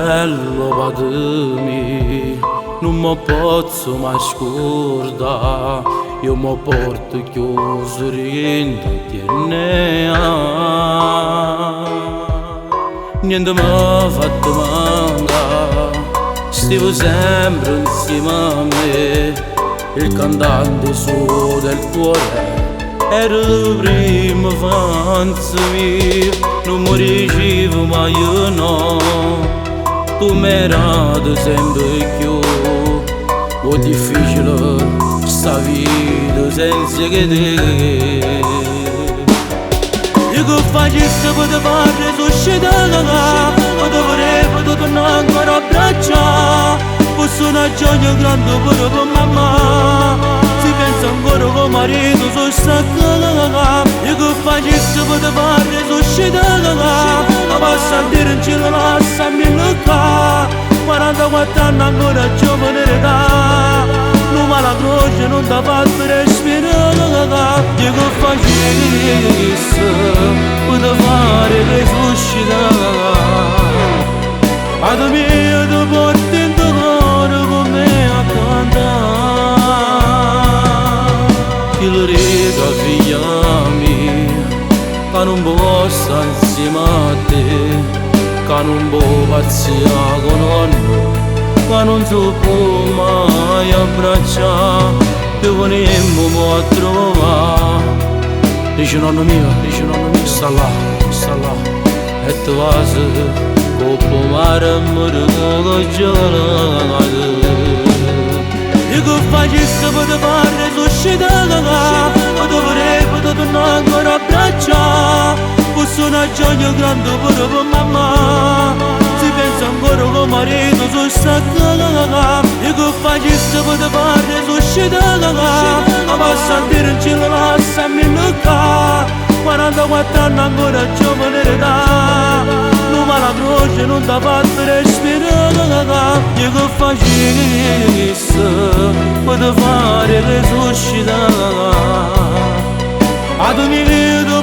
bello padmi, non mi posso mai scordare, io mi porto chiuso rientro niente mi ha fatto mancare, stivo sempre insieme a me, il cantante suo del cuore era il primo fanzo mio, non mi riuscivo mai io no, tu mi eri sempre più, è difficile sta vita senza che te. Io che facessi per fare suscitare, ma dovrei tornare ancora a abbracciare, fosse una gioia grande pure per mamma, si pensa ancora che marito sono staccato. Io che facessi per fare suscitare, ma passa a dire in cielo lasciami lucca, 44 anni ancora giovane età, non ma la croce non ti ha fatto respirare. Io che facessi per fare resuscitare, ad me ti porti in cuore con me a cantare. Il rega figlia mia, che non posso insieme a te, che non può pazzia con nonno, che non si può mai abbracciare, che venemmo a trovare. Dice nonno mio, sta là, e tu vas coppo mare morto gelato. Io che facessi per fare suscitare, ma dovrei tornare ancora a abbracciare, fosse una gioia grande pure per mamma, si pensa ancora che marito sono staccato. Io che facessi per fare suscitare, ma passa a dire in cielo lasciami lucca, 44 anni ancora giovane età, non ma la croce non ti ha fatto respirare. Io che facessi per fare resuscitare, ad mi vedo